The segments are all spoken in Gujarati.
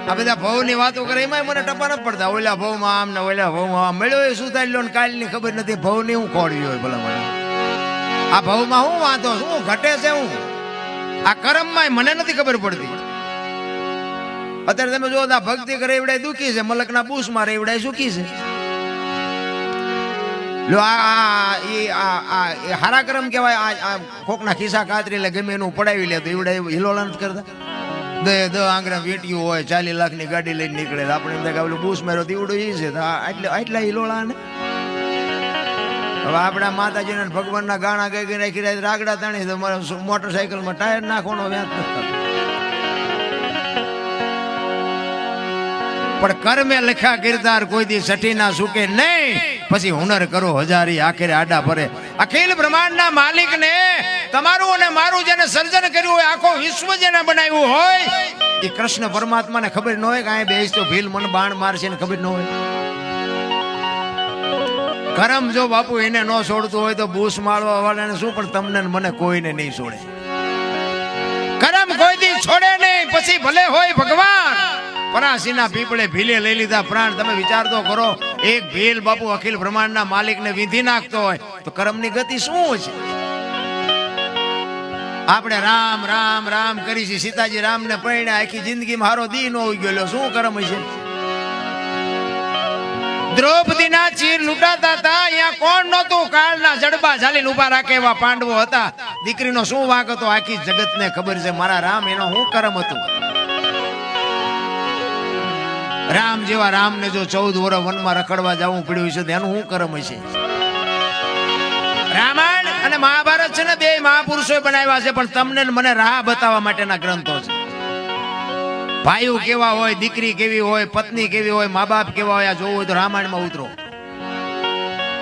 આ બધા ભવની વાતો કરે એમાં મને ટપા નથી પડતા. ઓલા ભવમાં આમ ને ઓલા ભવમાં આમ મળ્યો એ શું થાય ને કાલની ખબર નથી. ભવની હું ખોડવી હોય ભલા મને. આ ભવમાં હું વાંધો શું ઘટે છે? હું આ કર્મમાં મને નથી ખબર પડતી. અત્યારે તમે જો આ ભક્તિ કરે એવડાય દુખી છે, મલકના બૂસ મારે એવડાય સુખી છે. લો આ હારા કર્મ કહેવાય. આ કોકના ખિસ્સા કાતરી લે ગમે એનું પડાવી લે તો એવડાય હિલોળા નથી કરતા. દ આંગણા વેટ્યું હોય 40 લાખની ગાડી લઈને નીકળે, આપણે એમ થાય કે બૂસ માર્યો દીવડો એ છે આટલા હિલોળા ને. હવે આપણા માતાજીને ભગવાનના ગાણા ગાઈ ગઈ રાખી રહ્યા રાગડા તાણી તો મોટરસાયકલમાં ટાયર નાખવાનો વ્યાજ નથી. પણ કર્મે લખ્યા કિરદાર કોઈ દી સઠી ના સુકે નહીં. પછી હુનર કરો હજારી આખરે આડા ભરે. અખિલ બ્રહ્માંડના માલિક ને તમારું અને મારું જેને સર્જન કર્યું હોય, આખો વિશ્વ જેને બનાવ્યું હોય, એ કૃષ્ણ પરમાત્માને ખબર ન હોય કે આ બેસ તો ભીલ મન બાણ મારશે ને ખબર ન હોય. કરમ જો બાપુ એને ન છોડતું હોય તો બૂસ મારવા વાળાને શું, પણ તમને મને કોઈને નહીં છોડે. કરમ કોઈ દી છોડે નહીં. પછી ભલે હોય ભગવાન પરાસીના પીપળે ભીલે લઈ લીધા પ્રાણ. તમે વિચાર તો કરો, એક ભીલ બાપુ અખિલ બ્રહ્માંડના માલિકને વિધિ નાખતો હોય તો કર્મની ગતિ શું છે? આપણે રામ રામ રામ કરી છે. સીતાજી રામને પરણ્યા, આખી જિંદગીમાં હારો દી નો ઉઈ ગયો, શું કર્મ છે? દ્રૌપદીના ચીર લૂંટાતા હતા, અહીંયા કોણ નહોતું? કાળના જડબા ઝાલીને ઉભા રાખે એવા પાંડવો હતા. દીકરીનો શું વાંક હતો? આખી જગતને ખબર છે. મારા રામ એનો શું કર્મ હતું? રામ જેવા રામને જો 14 વર્ષ વનમાં રખડવા જવું પડ્યું છે તો એનું શું કર્મ હશે? રામાયણ અને મહાભારત છે ને, બે મહાપુરુષોએ બનાવ્યા છે, પણ તમને મને રાહ બતાવવા માટેના ગ્રંથો છે. ભાઈઓ કેવા હોય, દીકરી કેવી હોય, પત્ની કેવી હોય, મા બાપ કેવા હોય, આ જોવું હોય તો રામાયણમાં ઉતરો.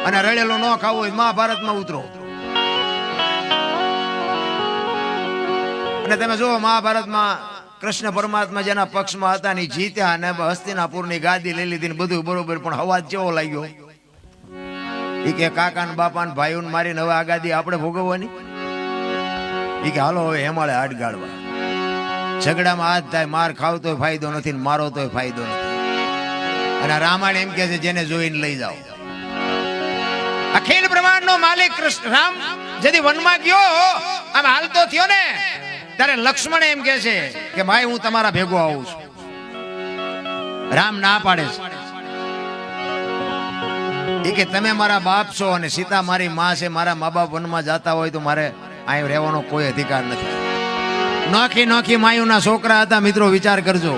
અને રળેલો ન ખાવું હોય મહાભારતમાં ઉતરો. અને તમે જો મહાભારતમાં કૃષ્ણ પરમાત્મા જેના પક્ષમાં હતા ને જીત્યા અને હસ્તિનાપુરની ગાદી લઈ લીધી ને બધું બરોબર, પણ હવાજ કેવો લાગ્યો? એ કે કાકા ને બાપા ને ભાઈઓ ને મારીને હવે આ ગાદી આપણે ભોગવવાની. એ કે હાલો હવે હેમાળે હાડ ગાળવા. ઝઘડામાં હાથ થાય, માર ખાવ તોય ફાયદો નથી ને મારો તોય ફાયદો નથી. અને રામાયણ એમ કે છે જેને જોઈને લઈ જાઓ. અખિલ બ્રહ્માંડ નો માલિક કૃષ્ણ રામ જેથી વનમાં ગયો, આમ હાલતો થયો ને ત્યારે લક્ષ્મણ એમ કે છે કે ભાઈ હું તમારા ભેગો આવું છું. રામ ના પાડે છે. એ કે તમે મારા બાપ છો અને સીતા મારી માં છે. મારા મા બાપ વનમાં જતા હોય તો મારે અહીં રહેવાનો કોઈ અધિકાર નથી. નોખી નોખી માયુના છોકરા હતા. મિત્રો વિચાર કરજો,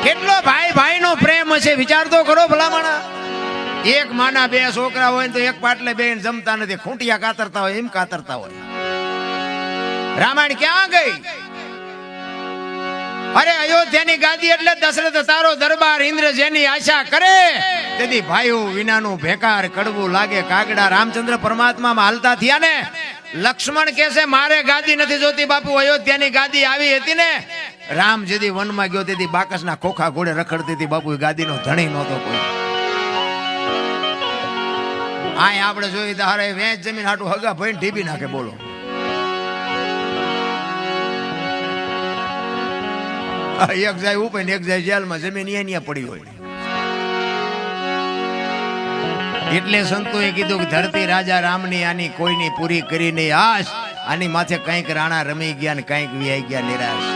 કેટલો ભાઈ ભાઈ નો પ્રેમ છે. વિચાર તો કરો ભલામણા. એક માના 2 છોકરા હોય તો એક પાટલે બેન જમતા નથી, ખૂંટિયા કાતરતા હોય એમ કાતરતા હોય. રામાયણ ક્યાં ગઈ? અરે અયોધ્યાની ગાદી એટલે દશરથ તારો દરબાર, ઇન્દ્ર જેની આશા કરે તેથી ભાઈઓ વિનાનું ભેકાર કડવું લાગે કાગડા. રામચંદ્ર પરમાત્મા હાલતા થયા ને, લક્ષ્મણ કે છે મારે ગાદી નથી જોતી બાપુ. અયોધ્યાની ગાદી આવી હતી ને, રામ જેથી વનમાં ગયો તેથી બાકસના ખોખા ઘોડે રખડતી હતી બાપુ. ગાદીનો ધણી નહોતો કોઈ. આ આપણે જોઈએ તો હારે વેચ જમીન હાટું હગા ભાઈને ઢીબી નાખે. બોલો, એક જાય ઉપર ને એક જાય જેલમાં, જમીન અહીંયા પડી હોય. એટલે સંતોએ કીધું કે ધરતી રાજા રામની આની કોઈની પૂરી કરી નહીં આશ. આની માથે કંઈક રાણા રમી ગયા ને કંઈક વિયાઈ ગયા નિરાશ.